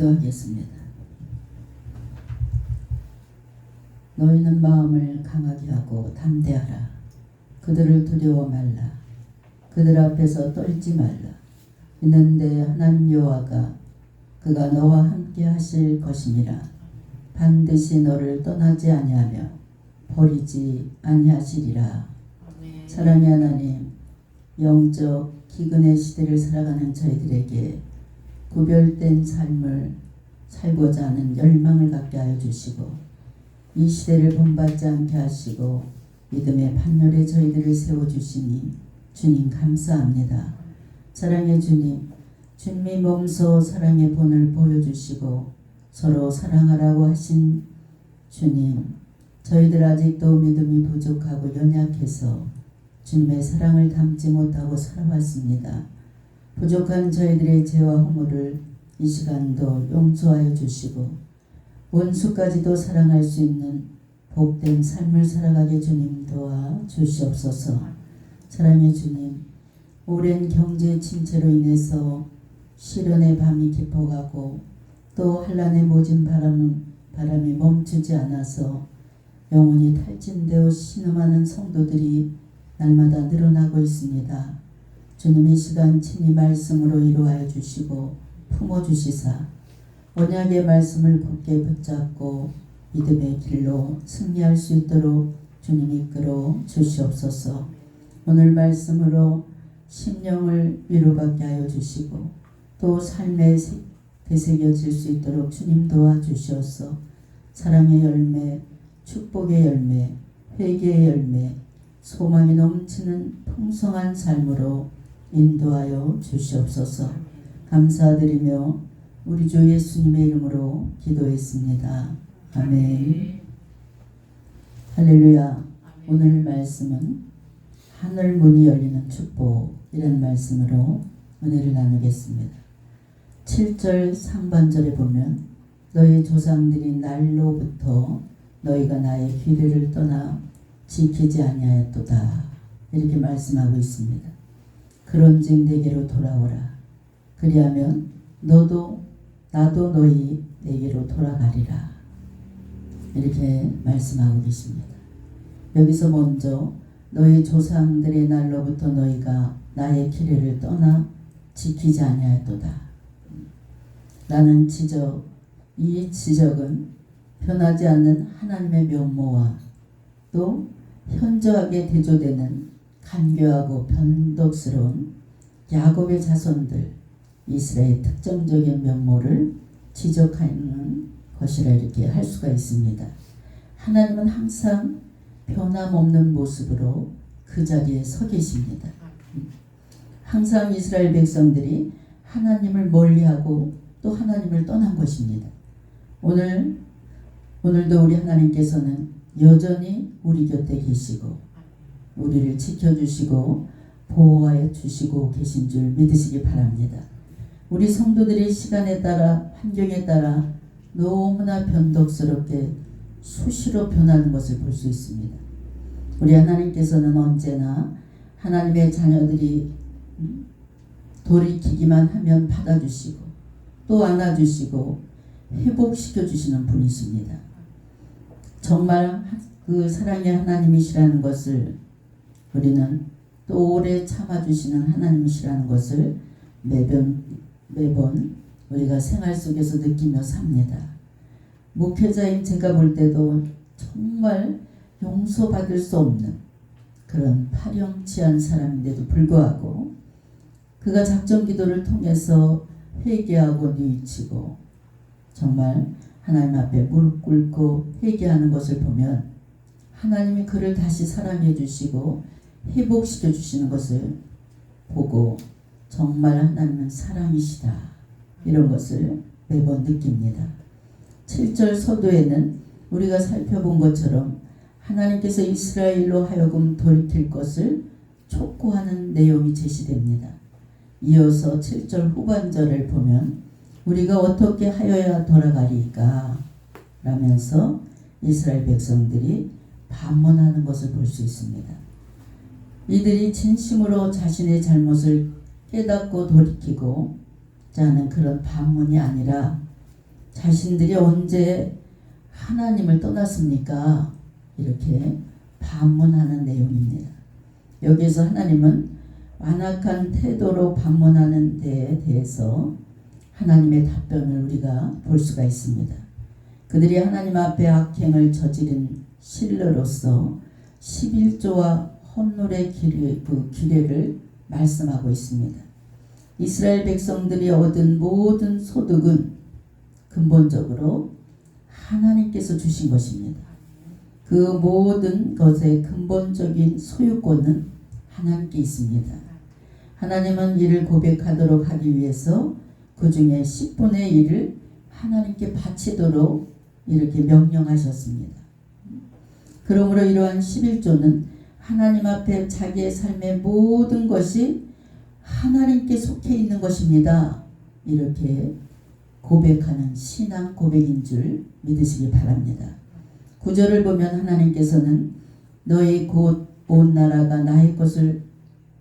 기도하겠습니다. 너희는 마음을 강하게 하고 담대하라. 그들을 두려워 말라. 그들 앞에서 떨지 말라. 이는데 하나님 여호와가 그가 너와 함께 하실 것임이라. 반드시 너를 떠나지 아니하며 버리지 아니하시리라. 사랑의 하나님, 영적 기근의 시대를 살아가는 저희들에게 구별된 삶을 살고자 하는 열망을 갖게 하여 주시고, 이 시대를 본받지 않게 하시고 믿음의 판결에 저희들을 세워주시니 주님 감사합니다. 사랑의 주님, 주님이 몸소 사랑의 본을 보여주시고 서로 사랑하라고 하신 주님, 저희들 아직도 믿음이 부족하고 연약해서 주님의 사랑을 담지 못하고 살아왔습니다. 부족한 저희들의 죄와 허물을 이 시간도 용서하여 주시고 원수까지도 사랑할 수 있는 복된 삶을 살아가게 주님 도와 주시옵소서. 사랑의 주님, 오랜 경제 침체로 인해서 시련의 밤이 깊어가고 또 환난의 모진 바람이 멈추지 않아서 영혼이 탈진되어 신음하는 성도들이 날마다 늘어나고 있습니다. 주님의 시간 친히 말씀으로 이루하여 주시고 품어주시사 언약의 말씀을 굳게 붙잡고 믿음의 길로 승리할 수 있도록 주님 이끌어 주시옵소서. 오늘 말씀으로 심령을 위로받게 하여 주시고 또 삶에 되새겨질 수 있도록 주님 도와주시옵소서. 사랑의 열매, 축복의 열매, 회개의 열매, 소망이 넘치는 풍성한 삶으로 인도하여 주시옵소서. 감사드리며 우리 주 예수님의 이름으로 기도했습니다. 아멘. 할렐루야. 오늘 말씀은 하늘 문이 열리는 축복이라는 말씀으로 은혜를 나누겠습니다. 7절 상반절에 보면 너희 조상들이 날로부터 너희가 나의 규례를 떠나 지키지 아니하였도다 이렇게 말씀하고 있습니다. 그런즉 내게로 돌아오라. 그리하면 나도 너희 내게로 돌아가리라 이렇게 말씀하고 계십니다. 여기서 먼저 너희 조상들의 날로부터 너희가 나의 규례를 떠나 지키지 아니하였도다 라는 지적, 이 지적은 변하지 않는 하나님의 면모와 또 현저하게 대조되는 간교하고 변덕스러운 야곱의 자손들 이스라엘의 특정적인 면모를 지적하는 것이라 이렇게 할 수가 있습니다. 하나님은 항상 변함없는 모습으로 그 자리에 서 계십니다. 항상 이스라엘 백성들이 하나님을 멀리하고 또 하나님을 떠난 것입니다. 오늘도 우리 하나님께서는 여전히 우리 곁에 계시고 우리를 지켜주시고 보호하여 주시고 계신 줄 믿으시기 바랍니다. 우리 성도들의 시간에 따라 환경에 따라 너무나 변덕스럽게 수시로 변하는 것을 볼 수 있습니다. 우리 하나님께서는 언제나 하나님의 자녀들이 돌이키기만 하면 받아주시고 또 안아주시고 회복시켜 주시는 분이십니다. 정말 그 사랑의 하나님이시라는 것을 우리는 또 오래 참아주시는 하나님이시라는 것을 매번 우리가 생활 속에서 느끼며 삽니다. 목회자인 제가 볼 때도 정말 용서받을 수 없는 그런 파렴치한 사람인데도 불구하고 그가 작정 기도를 통해서 회개하고 뉘우치고 정말 하나님 앞에 무릎 꿇고 회개하는 것을 보면 하나님이 그를 다시 사랑해 주시고 회복시켜 주시는 것을 보고 정말 하나님은 사랑이시다 이런 것을 매번 느낍니다. 7절 서두에는 우리가 살펴본 것처럼 하나님께서 이스라엘로 하여금 돌이킬 것을 촉구하는 내용이 제시됩니다. 이어서 7절 후반절을 보면 우리가 어떻게 하여야 돌아가리까 라면서 이스라엘 백성들이 반문하는 것을 볼 수 있습니다. 이들이 진심으로 자신의 잘못을 깨닫고 돌이키고자 하는 그런 반문이 아니라 자신들이 언제 하나님을 떠났습니까? 이렇게 반문하는 내용입니다. 여기서 하나님은 완악한 태도로 반문하는 데에 대해서 하나님의 답변을 우리가 볼 수가 있습니다. 그들이 하나님 앞에 악행을 저지른 신뢰로서 11조와 헌물의 규례를 말씀하고 있습니다. 이스라엘 백성들이 얻은 모든 소득은 근본적으로 하나님께서 주신 것입니다. 그 모든 것의 근본적인 소유권은 하나님께 있습니다. 하나님은 이를 고백하도록 하기 위해서 그 중에 10분의 1을 하나님께 바치도록 이렇게 명령하셨습니다. 그러므로 이러한 11조는 하나님 앞에 자기의 삶의 모든 것이 하나님께 속해 있는 것입니다. 이렇게 고백하는 신앙 고백인 줄 믿으시기 바랍니다. 9절을 보면 하나님께서는 너희 곧 온 나라가 나의 것을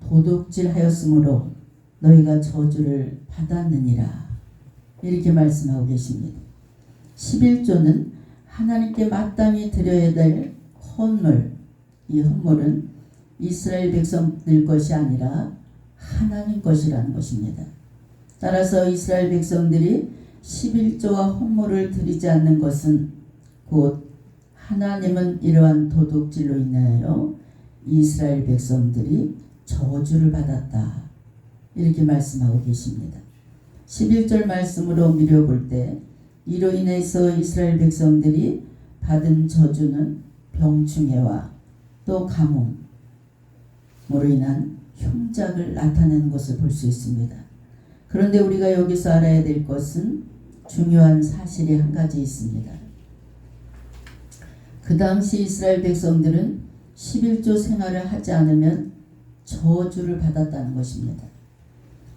도둑질하였으므로 너희가 저주를 받았느니라. 이렇게 말씀하고 계십니다. 11조는 하나님께 마땅히 드려야 될 헌물, 이 헌물은 이스라엘 백성들 것이 아니라 하나님 것이라는 것입니다. 따라서 이스라엘 백성들이 11조와 헌물을 드리지 않는 것은 곧 하나님은 이러한 도둑질로 인하여 이스라엘 백성들이 저주를 받았다. 이렇게 말씀하고 계십니다. 11절 말씀으로 미뤄볼 때 이로 인해서 이스라엘 백성들이 받은 저주는 병충해와 또 가뭄으로 인한 흉작을 나타내는 것을 볼 수 있습니다. 그런데 우리가 여기서 알아야 될 것은 중요한 사실이 한 가지 있습니다. 그 당시 이스라엘 백성들은 11조 생활을 하지 않으면 저주를 받았다는 것입니다.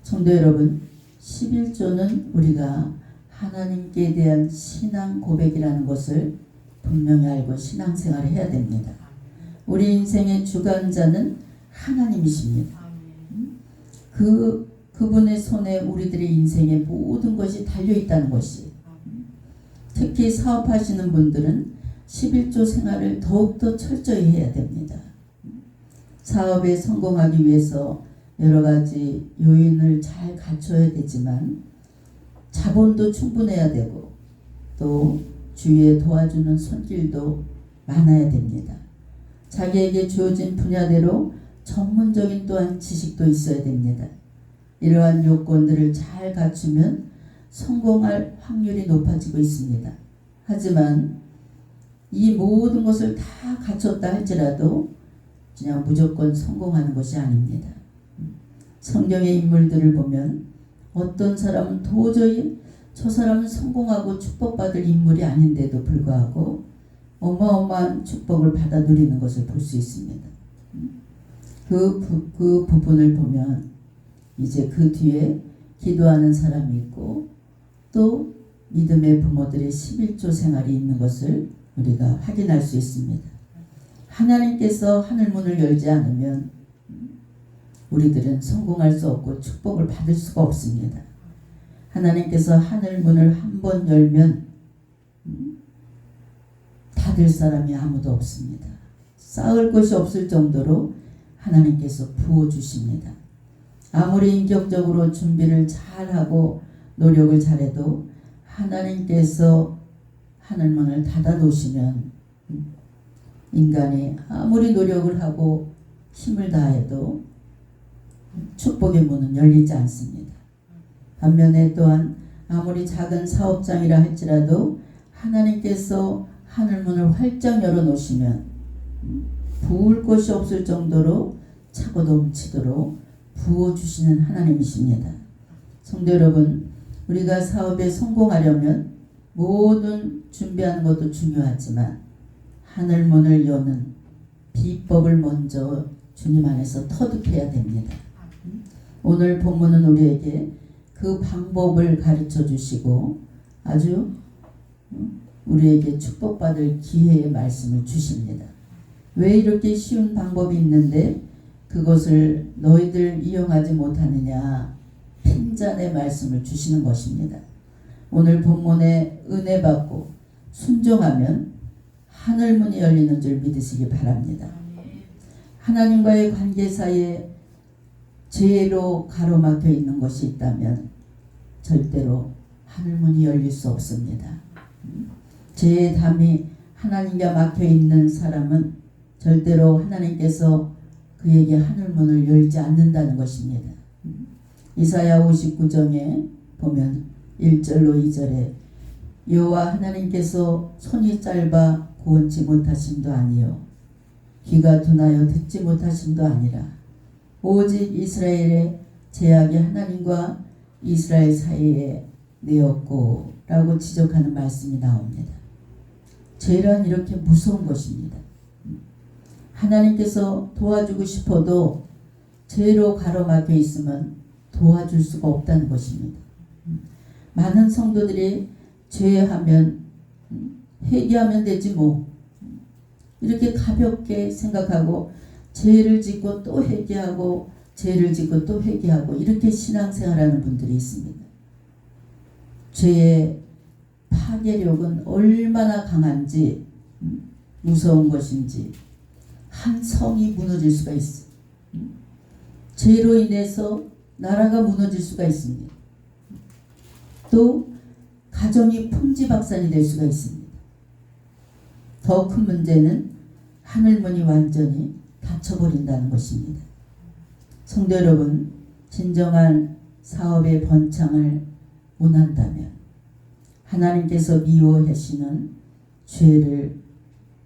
성도 여러분, 11조는 우리가 하나님께 대한 신앙 고백이라는 것을 분명히 알고 신앙생활을 해야 됩니다. 우리 인생의 주관자는 하나님이십니다. 그분의 손에 우리들의 인생의 모든 것이 달려있다는 것이, 특히 사업하시는 분들은 11조 생활을 더욱더 철저히 해야 됩니다. 사업에 성공하기 위해서 여러 가지 요인을 잘 갖춰야 되지만 자본도 충분해야 되고 또 주위에 도와주는 손길도 많아야 됩니다. 자기에게 주어진 분야대로 전문적인 또한 지식도 있어야 됩니다. 이러한 요건들을 잘 갖추면 성공할 확률이 높아지고 있습니다. 하지만 이 모든 것을 다 갖췄다 할지라도 그냥 무조건 성공하는 것이 아닙니다. 성경의 인물들을 보면 어떤 사람은 도저히 저 사람은 성공하고 축복받을 인물이 아닌데도 불구하고 어마어마한 축복을 받아 누리는 것을 볼 수 있습니다. 그 부분을 보면 이제 그 뒤에 기도하는 사람이 있고 또 믿음의 부모들의 11조 생활이 있는 것을 우리가 확인할 수 있습니다. 하나님께서 하늘문을 열지 않으면 우리들은 성공할 수 없고 축복을 받을 수가 없습니다. 하나님께서 하늘문을 한번 열면 닫을 사람이 아무도 없습니다. 쌓을 것이 없을 정도로 하나님께서 부어주십니다. 아무리 인격적으로 준비를 잘하고 노력을 잘해도 하나님께서 하늘문을 닫아 놓으시면 인간이 아무리 노력을 하고 힘을 다해도 축복의 문은 열리지 않습니다. 반면에 또한 아무리 작은 사업장이라 할지라도 하나님께서 하늘문을 활짝 열어놓으시면 부을 것이 없을 정도로 차고 넘치도록 부어주시는 하나님이십니다. 성도 여러분, 우리가 사업에 성공하려면 모든 준비하는 것도 중요하지만 하늘문을 여는 비법을 먼저 주님 안에서 터득해야 됩니다. 오늘 본문은 우리에게 그 방법을 가르쳐 주시고 아주 우리에게 축복받을 기회의 말씀을 주십니다. 왜 이렇게 쉬운 방법이 있는데 그것을 너희들 이용하지 못하느냐 핀잔의 말씀을 주시는 것입니다. 오늘 본문에 은혜 받고 순종하면 하늘 문이 열리는 줄 믿으시기 바랍니다. 하나님과의 관계 사이에 죄로 가로막혀 있는 것이 있다면 절대로 하늘 문이 열릴 수 없습니다. 죄의 담이 하나님과 막혀 있는 사람은 절대로 하나님께서 그에게 하늘 문을 열지 않는다는 것입니다. 이사야 59장에 보면 1절로 2절에 여호와 하나님께서 손이 짧아 구원치 못하심도 아니요 귀가 둔하여 듣지 못하심도 아니라 오직 이스라엘의 제약이 하나님과 이스라엘 사이에 내었고 라고 지적하는 말씀이 나옵니다. 죄란 이렇게 무서운 것입니다. 하나님께서 도와주고 싶어도 죄로 가로막혀 있으면 도와줄 수가 없다는 것입니다. 많은 성도들이 죄하면 회개하면 되지 뭐 이렇게 가볍게 생각하고 죄를 짓고 또 회개하고 죄를 짓고 또 회개하고 이렇게 신앙생활하는 분들이 있습니다. 죄의 파괴력은 얼마나 강한지 무서운 것인지 한 성이 무너질 수가 있어요. 죄로 인해서 나라가 무너질 수가 있습니다. 또 가정이 풍지박산이 될 수가 있습니다. 더 큰 문제는 하늘문이 완전히 닫혀버린다는 것입니다. 성도 여러분, 진정한 사업의 번창을 원한다면 하나님께서 미워하시는 죄를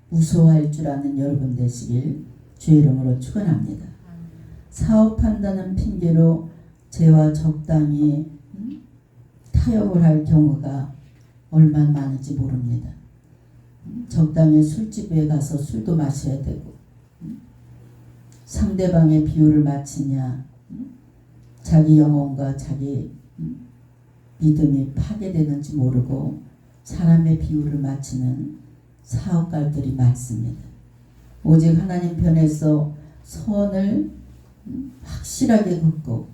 무서워할 줄 아는 여러분 되시길 주의 이름으로 축원합니다. 사업한다는 핑계로 죄와 적당히 타협을 할 경우가 얼마나 많은지 모릅니다. 적당히 술집에 가서 술도 마셔야 되고 상대방의 비유를 맞추냐 자기 영혼과 자기 믿음이 파괴되는지 모르고 사람의 비유를 맞추는 사업가들이 많습니다. 오직 하나님 편에서 선을 확실하게 긋고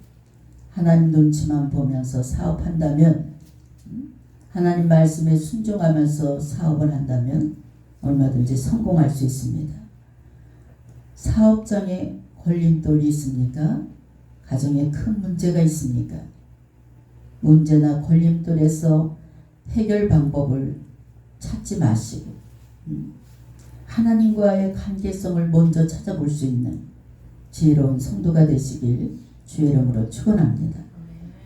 하나님 눈치만 보면서 사업한다면 하나님 말씀에 순종하면서 사업을 한다면 얼마든지 성공할 수 있습니다. 사업장에 걸림돌이 있습니까? 가정에 큰 문제가 있습니까? 문제나 걸림돌에서 해결 방법을 찾지 마시고 하나님과의 관계성을 먼저 찾아볼 수 있는 지혜로운 성도가 되시길 주의 이름으로 축원합니다.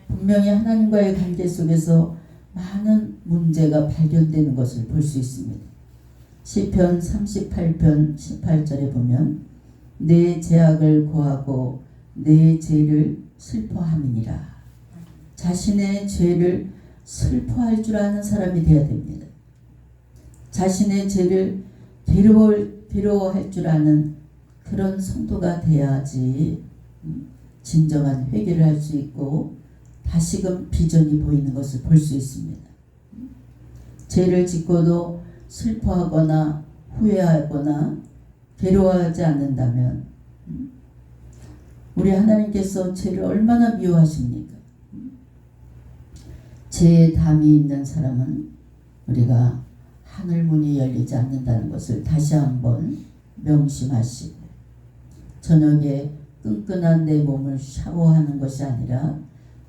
분명히 하나님과의 관계 속에서 많은 문제가 발견되는 것을 볼 수 있습니다. 시편 38편 18절에 보면 내 죄악을 고하고 내 죄를 슬퍼함이니라. 자신의 죄를 슬퍼할 줄 아는 사람이 되어야 됩니다. 자신의 죄를 괴로워할 줄 아는 그런 성도가 돼야지 진정한 회개를 할 수 있고 다시금 비전이 보이는 것을 볼 수 있습니다. 죄를 짓고도 슬퍼하거나 후회하거나 괴로워하지 않는다면 우리 하나님께서 죄를 얼마나 미워하십니까? 죄의 담이 있는 사람은 우리가 하늘문이 열리지 않는다는 것을 다시 한번 명심하시고 저녁에 끈끈한 내 몸을 샤워하는 것이 아니라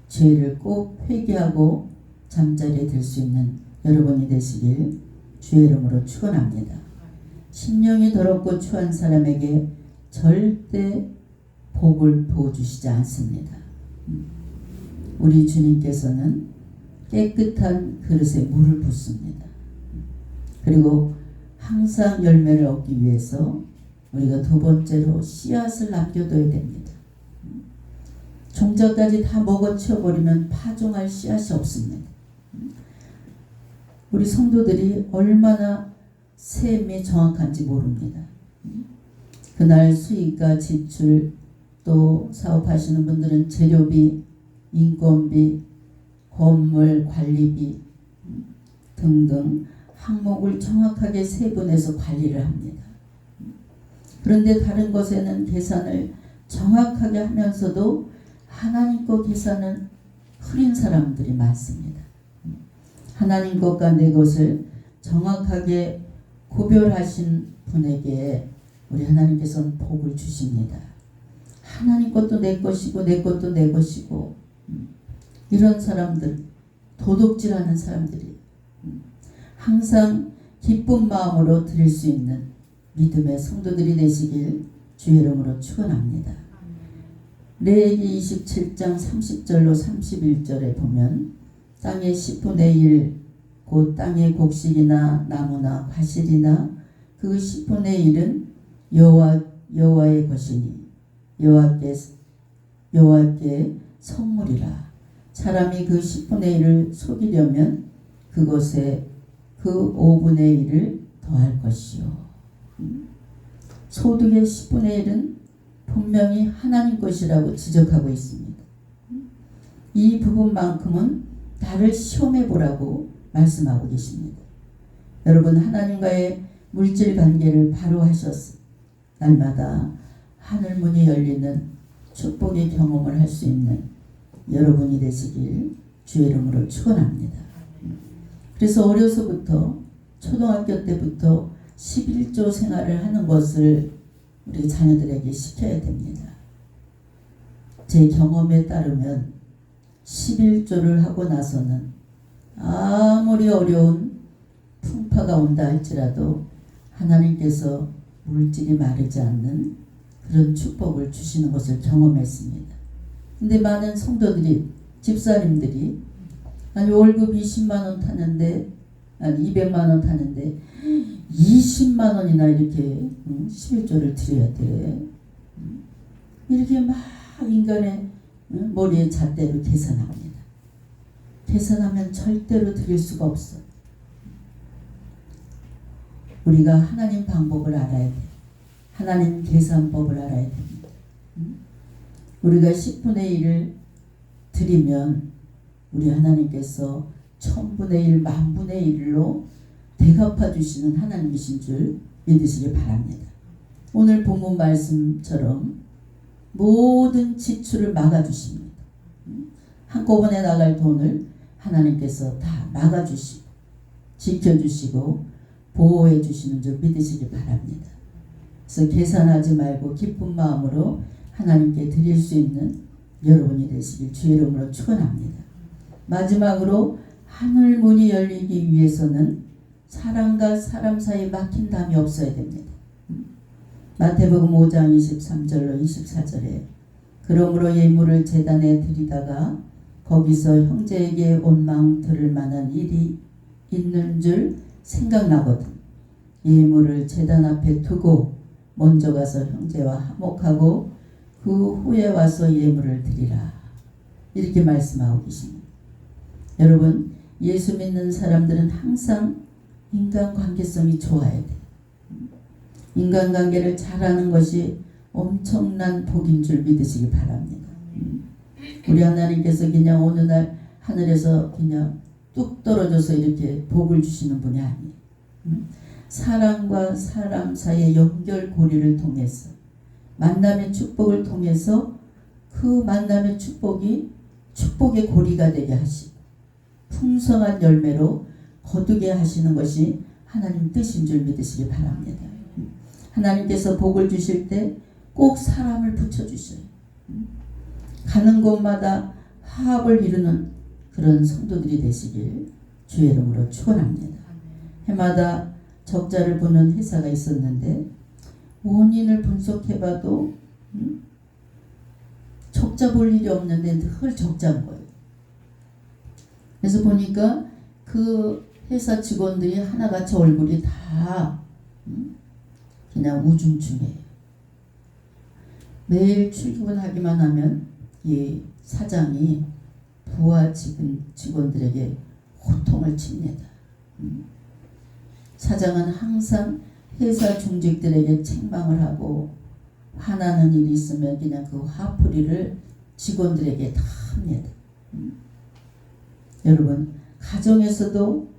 죄를 꼭 회개하고 잠자리에 들 수 있는 여러분이 되시길 주의 이름으로 축원합니다. 심령이 더럽고 추한 사람에게 절대 복을 부어주시지 않습니다. 우리 주님께서는 깨끗한 그릇에 물을 붓습니다. 그리고 항상 열매를 얻기 위해서 우리가 두 번째로 씨앗을 남겨둬야 됩니다. 종자까지 다 먹어치워버리면 파종할 씨앗이 없습니다. 우리 성도들이 얼마나 셈이 정확한지 모릅니다. 그날 수익과 지출 또 사업하시는 분들은 재료비, 인건비, 건물 관리비 등등 항목을 정확하게 세분해서 관리를 합니다. 그런데 다른 것에는 계산을 정확하게 하면서도 하나님 거 계산은 흐린 사람들이 많습니다. 하나님 것과 내 것을 정확하게 구별하신 분에게 우리 하나님께서는 복을 주십니다. 하나님 것도 내 것이고 내 것도 내 것이고 이런 사람들, 도둑질하는 사람들이 항상 기쁜 마음으로 드릴 수 있는 믿음의 성도들이 되시길 주의 이름으로 축원합니다. 레위기 27장 30절로 31절에 보면 땅의 10분의 1 곧 땅의 곡식이나 나무나 과실이나 그 10분의 1은 여호와의 것이니 여호와께 선물이라. 사람이 그 10분의 1을 속이려면 그것에 그 5분의 1을 더할 것이요. 소득의 10분의 1은 분명히 하나님 것이라고 지적하고 있습니다. 이 부분만큼은 나를 시험해 보라고 말씀하고 계십니다. 여러분, 하나님과의 물질 관계를 바로 하셨을 날마다 하늘 문이 열리는 축복의 경험을 할 수 있는 여러분이 되시길 주의 이름으로 축원합니다. 그래서 어려서부터 초등학교 때부터 11조 생활을 하는 것을 우리 자녀들에게 시켜야 됩니다. 제 경험에 따르면 11조를 하고 나서는 아무리 어려운 풍파가 온다 할지라도 하나님께서 물질이 마르지 않는 그런 축복을 주시는 것을 경험했습니다. 근데 많은 성도들이, 집사님들이 아니 월급 20만 원 타는데, 아니 200만 원 타는데 20만 원이나 이렇게 11조를 드려야 돼. 이렇게 막 인간의 머리에 잣대로 계산합니다. 계산하면 절대로 드릴 수가 없어. 우리가 하나님 방법을 알아야 돼. 하나님 계산법을 알아야 됩니다. 우리가 10분의 1을 드리면 우리 하나님께서 1000분의 1, 10,000분의 1로 대갚아 주시는 하나님이신 줄 믿으시기 바랍니다. 오늘 본문 말씀처럼 모든 지출을 막아주십니다. 한꺼번에 나갈 돈을 하나님께서 다 막아주시고 지켜주시고 보호해 주시는 줄 믿으시기 바랍니다. 그래서 계산하지 말고 기쁜 마음으로 하나님께 드릴 수 있는 여러분이 되시길 주의 이름으로 축원합니다. 마지막으로 하늘 문이 열리기 위해서는 사람과 사람 사이에 막힌 담이 없어야 됩니다. 마태복음 5장 23절로 24절에 그러므로 예물을 제단에 드리다가 거기서 형제에게 원망 들을 만한 일이 있는 줄 생각나거든 예물을 제단 앞에 두고 먼저 가서 형제와 화목하고 그 후에 와서 예물을 드리라. 이렇게 말씀하고 계십니다. 여러분, 예수 믿는 사람들은 항상 인간관계성이 좋아야 돼요. 인간관계를 잘하는 것이 엄청난 복인 줄 믿으시기 바랍니다. 우리 하나님께서 그냥 어느 날 하늘에서 그냥 뚝 떨어져서 이렇게 복을 주시는 분이 아니에요. 사람과 사람 사이의 연결고리를 통해서 만남의 축복을 통해서 그 만남의 축복이 축복의 고리가 되게 하시고 풍성한 열매로 거두게 하시는 것이 하나님 뜻인 줄 믿으시기 바랍니다. 하나님께서 복을 주실 때 꼭 사람을 붙여주셔요. 가는 곳마다 화합을 이루는 그런 성도들이 되시길 주의 이름으로 축원합니다. 해마다 적자를 보는 회사가 있었는데 원인을 분석해봐도 적자 볼 일이 없는데 늘 적자인 거예요. 그래서 보니까 그 회사 직원들이 하나같이 얼굴이 다 그냥 우중충해요. 매일 출근하기만 하면 이 사장이 부하 직원들에게 호통을 칩니다. 사장은 항상 회사 중직들에게 책망을 하고 화나는 일이 있으면 그냥 그 화풀이를 직원들에게 다 합니다. 여러분, 가정에서도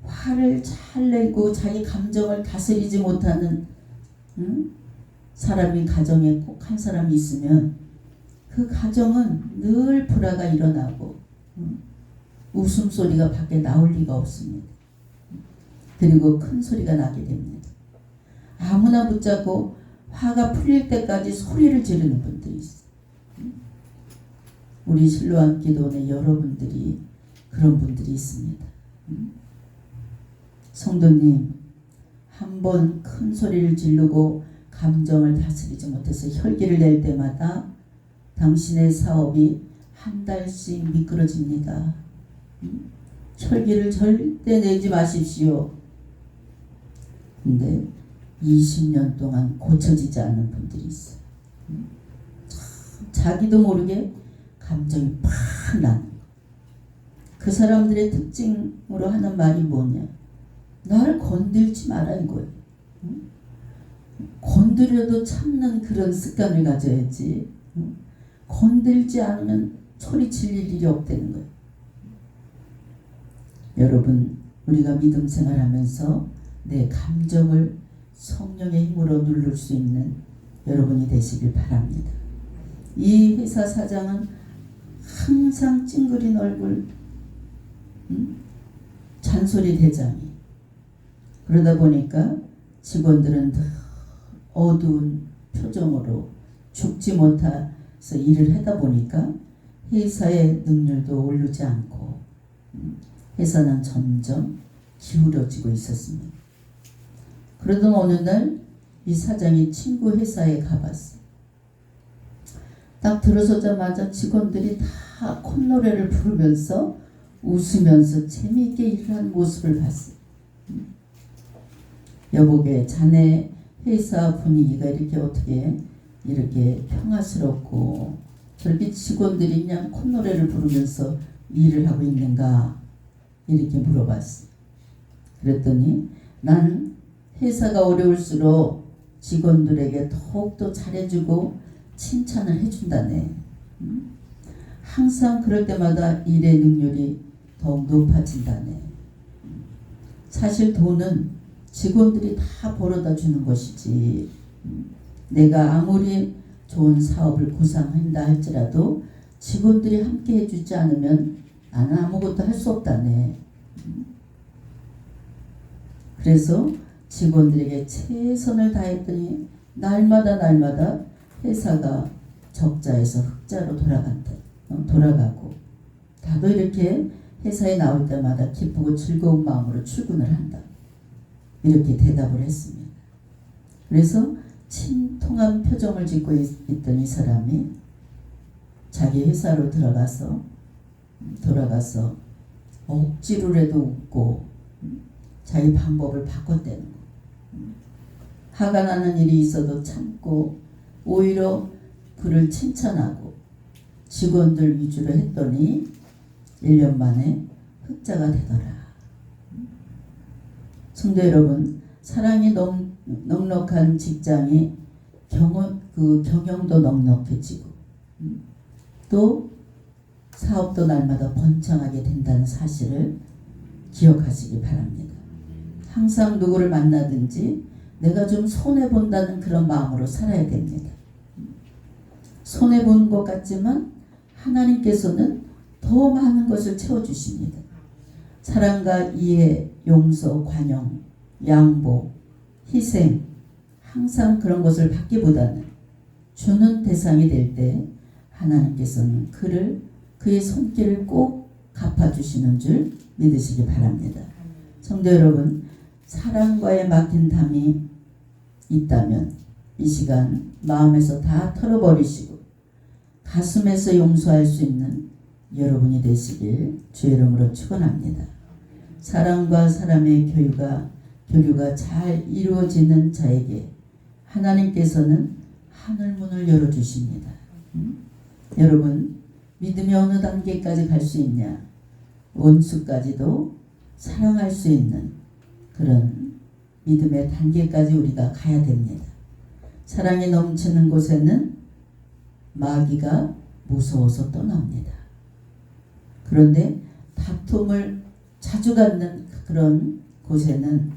화를 잘 내고 자기 감정을 다스리지 못하는 사람이 가정에 꼭 한 사람이 있으면 그 가정은 늘 불화가 일어나고 웃음소리가 밖에 나올 리가 없습니다. 그리고 큰 소리가 나게 됩니다. 아무나 붙잡고 화가 풀릴 때까지 소리를 지르는 분들이 있어요. 우리 실로암 기도원의 여러분들이 그런 분들이 있습니다. 성도님, 한번 큰 소리를 지르고 감정을 다스리지 못해서 혈기를 낼 때마다 당신의 사업이 한 달씩 미끄러집니다. 혈기를 절대 내지 마십시오. 근데 20년 동안 고쳐지지 않는 분들이 있어요. 자기도 모르게 감정이 팍 나는 거. 그 사람들의 특징으로 하는 말이 뭐냐? 나를 건들지 마라 이거예요. 건드려도 참는 그런 습관을 가져야지. 건들지 않으면 소리 질릴 일이 없다는 거예요. 여러분, 우리가 믿음 생활하면서 내 감정을 성령의 힘으로 누를 수 있는 여러분이 되시길 바랍니다. 이 회사 사장은 항상 찡그린 얼굴, 잔소리 대장이. 그러다 보니까 직원들은 어두운 표정으로 죽지 못해서 일을 하다 보니까 회사의 능률도 오르지 않고 회사는 점점 기울어지고 있었습니다. 그러던 어느 날 이 사장이 친구 회사에 가봤어요. 딱 들어서자마자 직원들이 다 콧노래를 부르면서 웃으면서 재미있게 일하는 모습을 봤어요. 여보게, 자네 회사 분위기가 이렇게 어떻게 이렇게 평화스럽고 저렇게 직원들이 그냥 콧노래를 부르면서 일을 하고 있는가? 이렇게 물어봤어요. 그랬더니 난 회사가 어려울수록 직원들에게 더욱더 잘해주고 칭찬을 해준다네. 항상 그럴 때마다 일의 능률이 더욱 높아진다네. 사실 돈은 직원들이 다 벌어다 주는 것이지 내가 아무리 좋은 사업을 구상한다 할지라도 직원들이 함께 해주지 않으면 나는 아무것도 할 수 없다네. 그래서 직원들에게 최선을 다했더니 날마다 회사가 적자에서 흑자로 돌아가고 나도 이렇게 회사에 나올 때마다 기쁘고 즐거운 마음으로 출근을 한다. 이렇게 대답을 했습니다. 그래서 침통한 표정을 짓고 있던 이 사람이 자기 회사로 돌아가서 억지로라도 웃고 자기 방법을 바꿨다는 거. 화가 나는 일이 있어도 참고 오히려 그를 칭찬하고 직원들 위주로 했더니 1년 만에 흑자가 되더라. 성도 여러분, 사랑이 넉넉한 직장이 경영도 넉넉해지고 또 사업도 날마다 번창하게 된다는 사실을 기억하시기 바랍니다. 항상 누구를 만나든지 내가 좀 손해본다는 그런 마음으로 살아야 됩니다. 손해본 것 같지만 하나님께서는 더 많은 것을 채워주십니다. 사랑과 이해, 용서, 관용, 양보, 희생, 항상 그런 것을 받기보다는 주는 대상이 될 때 하나님께서는 그의 손길을 꼭 갚아주시는 줄 믿으시기 바랍니다. 성도 여러분, 사랑과에 막힌 담이 있다면 이 시간 마음에서 다 털어버리시고 가슴에서 용서할 수 있는 여러분이 되시길 주의 이름으로 축원합니다. 사랑과 사람의 교류가 잘 이루어지는 자에게 하나님께서는 하늘문을 열어주십니다. 여러분, 믿음이 어느 단계까지 갈 수 있냐? 원수까지도 사랑할 수 있는 그런 믿음의 단계까지 우리가 가야 됩니다. 사랑이 넘치는 곳에는 마귀가 무서워서 떠납니다. 그런데 다툼을 자주 갖는 그런 곳에는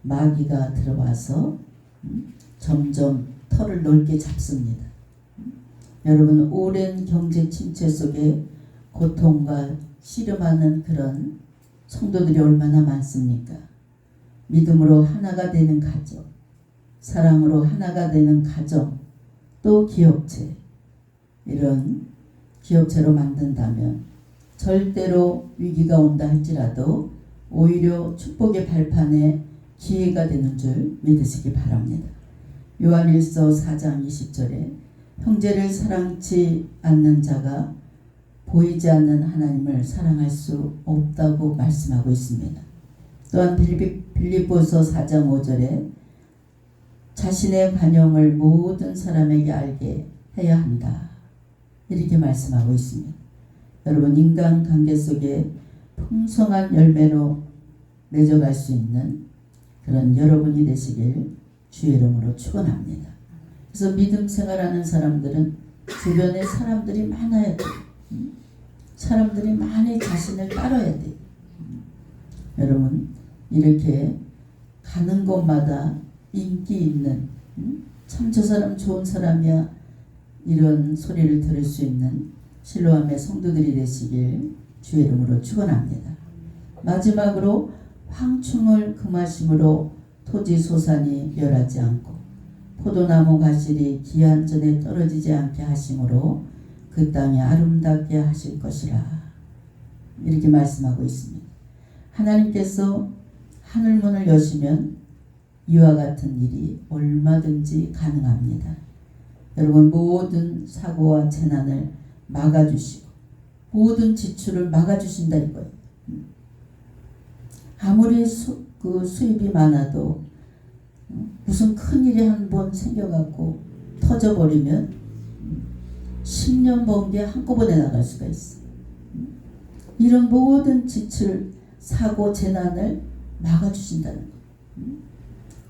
마귀가 들어와서 점점 털을 넓게 잡습니다. 여러분, 오랜 경제 침체 속에 고통과 씨름하는 그런 성도들이 얼마나 많습니까? 믿음으로 하나가 되는 가정, 사랑으로 하나가 되는 가정, 또 기업체, 이런 기업체로 만든다면 절대로 위기가 온다 할지라도 오히려 축복의 발판에 기회가 되는 줄 믿으시기 바랍니다. 요한일서 4장 20절에 형제를 사랑치 않는 자가 보이지 않는 하나님을 사랑할 수 없다고 말씀하고 있습니다. 또한 빌립보서 4장 5절에 자신의 관용을 모든 사람에게 알게 해야 한다, 이렇게 말씀하고 있습니다. 여러분, 인간관계 속에 풍성한 열매로 맺어갈 수 있는 그런 여러분이 되시길 주의 이름으로 축원합니다. 그래서 믿음 생활하는 사람들은 주변에 사람들이 많아야 돼요. 사람들이 많이 자신을 따라야 돼요. 여러분, 이렇게 가는 곳마다 인기 있는, 참 저 사람 좋은 사람이야, 이런 소리를 들을 수 있는 실로암의 성도들이 되시길 주의 이름으로 축원합니다. 마지막으로 황충을 금하심으로 토지 소산이 멸하지 않고 포도나무 가실이 기한 전에 떨어지지 않게 하심으로 그 땅이 아름답게 하실 것이라, 이렇게 말씀하고 있습니다. 하나님께서 하늘문을 여시면 이와 같은 일이 얼마든지 가능합니다. 여러분, 모든 사고와 재난을 막아주시고 모든 지출을 막아주신다 이거예요. 아무리 수입이 많아도 무슨 큰일이 한 번 생겨갖고 터져버리면 10년 번 게 한꺼번에 나갈 수가 있어. 이런 모든 지출, 사고, 재난을 막아주신다는 거예요.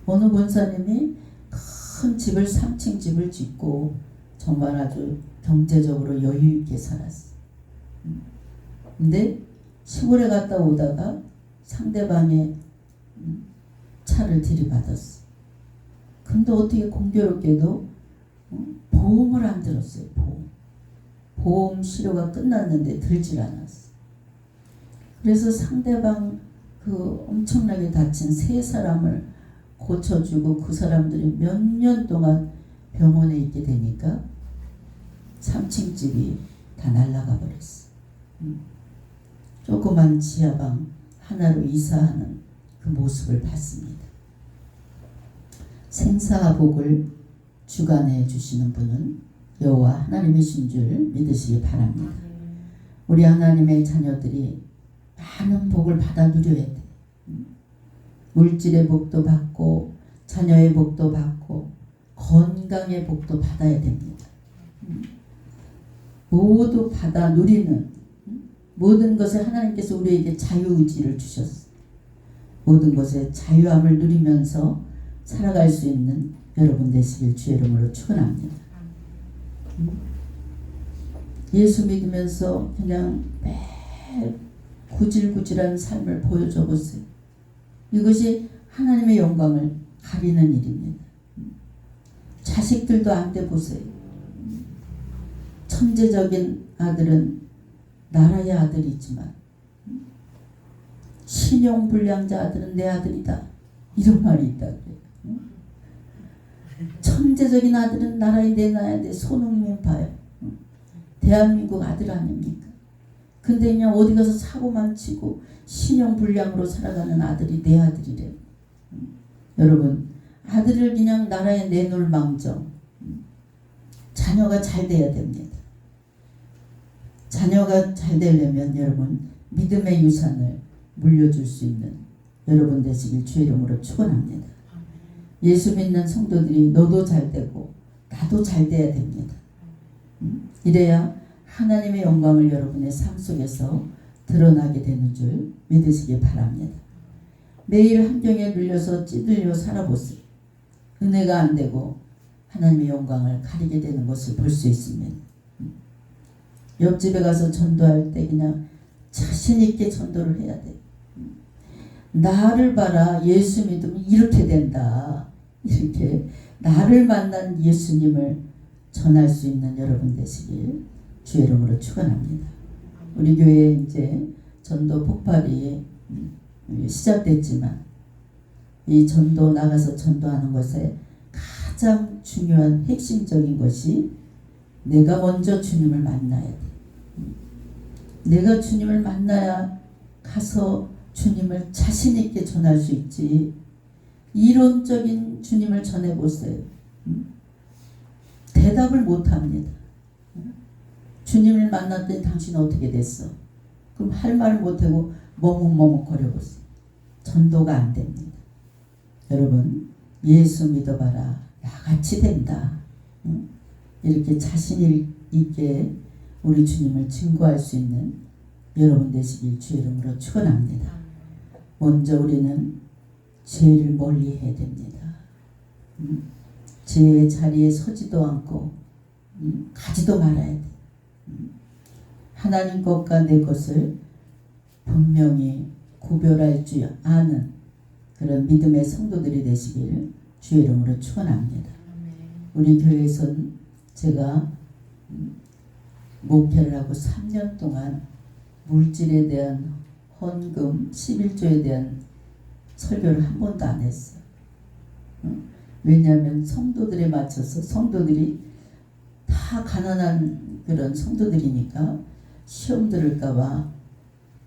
어느 권사님이 큰 집을 3층 집을 짓고 정말 아주 경제적으로 여유 있게 살았어. 근데 시골에 갔다 오다가 상대방의 차를 들이받았어. 근데 어떻게 공교롭게도 보험을 안 들었어요. 보험 치료가 끝났는데 들질 않았어. 그래서 상대방 그 엄청나게 다친 세 사람을 고쳐주고 그 사람들이 몇 년 동안 병원에 있게 되니까 3층 집이 다 날아가 버렸어. 조그만 지하방 하나로 이사하는 그 모습을 봤습니다. 생사와 복을 주관해 주시는 분은 여호와 하나님이신 줄 믿으시기 바랍니다. 우리 하나님의 자녀들이 많은 복을 받아 누려야 돼. 물질의 복도 받고 자녀의 복도 받고 건강의 복도 받아야 됩니다. 모두 받아 누리는, 모든 것을 하나님께서 우리에게 자유의지를 주셨어요. 모든 것에 자유함을 누리면서 살아갈 수 있는 여러분 되시길 주의 이름으로 축원합니다. 예수 믿으면서 그냥 매일 구질구질한 삶을 보여줘 보세요. 이것이 하나님의 영광을 가리는 일입니다. 자식들도 안 돼 보세요. 천재적인 아들은 나라의 아들이지만 신용불량자 아들은 내 아들이다, 이런 말이 있다고요. 천재적인 아들은 나라에 내놔야 돼. 손흥민 봐요. 대한민국 아들 아닙니까? 근데 그냥 어디 가서 사고만 치고 신용불량으로 살아가는 아들이 내 아들이래요. 여러분, 아들을 그냥 나라에 내놓을 망정, 자녀가 잘 돼야 됩니다. 자녀가 잘 되려면 여러분, 믿음의 유산을 물려줄 수 있는 여러분 되시길 주의 이름으로 축원합니다. 예수 믿는 성도들이 너도 잘 되고 나도 잘 돼야 됩니다. 이래야 하나님의 영광을 여러분의 삶 속에서 드러나게 되는 줄 믿으시기 바랍니다. 매일 환경에 눌려서 찌들려 살아보세요. 은혜가 안 되고 하나님의 영광을 가리게 되는 것을 볼 수 있습니다. 옆집에 가서 전도할 때 그냥 자신 있게 전도를 해야 돼. 나를 봐라, 예수 믿으면 이렇게 된다, 이렇게 나를 만난 예수님을 전할 수 있는 여러분 되시길 주의 이름으로 축원합니다. 우리 교회에 이제 전도 폭발이 시작됐지만 이 전도 나가서 전도하는 것에 가장 중요한 핵심적인 것이 내가 먼저 주님을 만나야 돼. 내가 주님을 만나야 가서 주님을 자신 있게 전할 수 있지. 이론적인 주님을 전해보세요. 대답을 못합니다. 주님을 만났더니 당신 어떻게 됐어? 그럼 할 말을 못하고 머뭇머뭇거려보세요. 전도가 안 됩니다. 여러분, 예수 믿어봐라. 나같이 된다. 이렇게 자신 있게 우리 주님을 증거할 수 있는 여러분 되시길 주의 이름으로 축원합니다. 먼저 우리는 죄를 멀리 해야 됩니다. 죄의 자리에 서지도 않고 가지도 말아야 돼. 하나님 것과 내 것을 분명히 구별할 줄 아는 그런 믿음의 성도들이 되시길 주의 이름으로 축원합니다. 우리 교회에선 제가 목회를 하고 3년 동안 물질에 대한 헌금 11조에 대한 설교를 한 번도 안 했어요. 왜냐하면 성도들에 맞춰서 성도들이 다 가난한 그런 성도들이니까 시험 들을까봐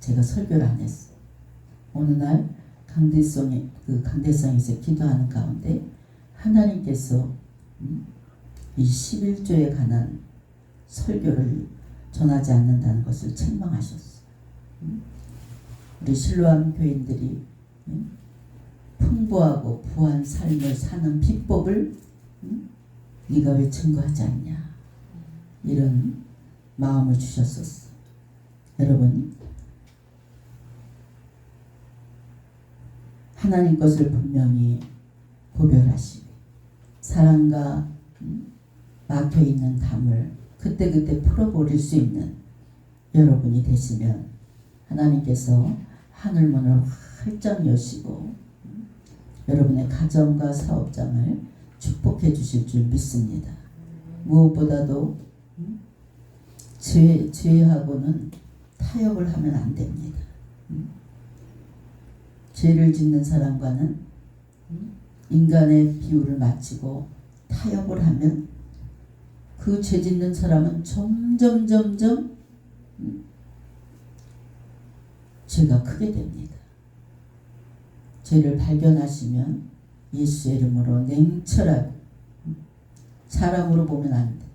제가 설교를 안 했어요. 어느 날 강대성에서 기도하는 가운데 하나님께서 이 11조에 관한 설교를 전하지 않는다는 것을 책망하셨어요. 우리 실로암 교인들이 풍부하고 부한 삶을 사는 비법을 네가 왜 증거하지 않냐, 이런 마음을 주셨었어. 여러분, 하나님 것을 분명히 구별하시고 사랑과 막혀있는 담을 그때그때 풀어버릴 수 있는 여러분이 되시면 하나님께서 하늘문을 활짝 여시고 여러분의 가정과 사업장을 축복해 주실 줄 믿습니다. 무엇보다도 죄하고는 타협을 하면 안 됩니다. 죄를 짓는 사람과는 인간의 비율을 맞추고 타협을 하면 그 죄 짓는 사람은 점점 죄가 크게 됩니다. 죄를 발견하시면 예수의 이름으로 냉철하게, 사람으로 보면 안 돼,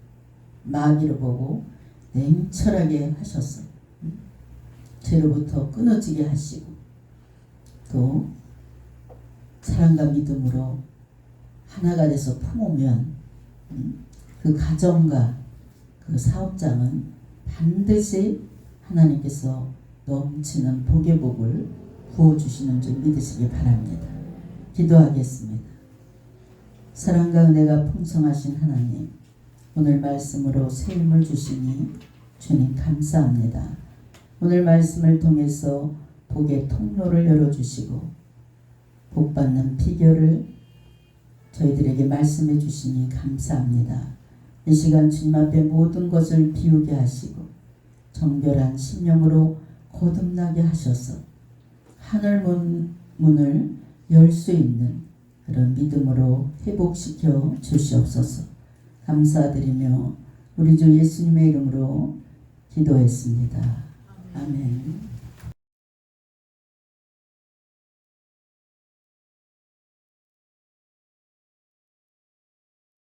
마귀로 보고 냉철하게 하셔서 죄로부터 끊어지게 하시고 또 사랑과 믿음으로 하나가 돼서 품으면 그 가정과 그 사업장은 반드시 하나님께서 넘치는 복의 복을 부어주시는 줄 믿으시기 바랍니다. 기도하겠습니다. 사랑과 은혜가 풍성하신 하나님, 오늘 말씀으로 새 힘을 주시니 주님 감사합니다. 오늘 말씀을 통해서 복의 통로를 열어주시고 복받는 비결을 저희들에게 말씀해 주시니 감사합니다. 이 시간 주님 앞에 모든 것을 비우게 하시고 정결한 심령으로 거듭나게 하셔서 하늘 문을 열 수 있는 그런 믿음으로 회복시켜 주시옵소서. 감사드리며 우리 주 예수님의 이름으로 기도했습니다. 아멘.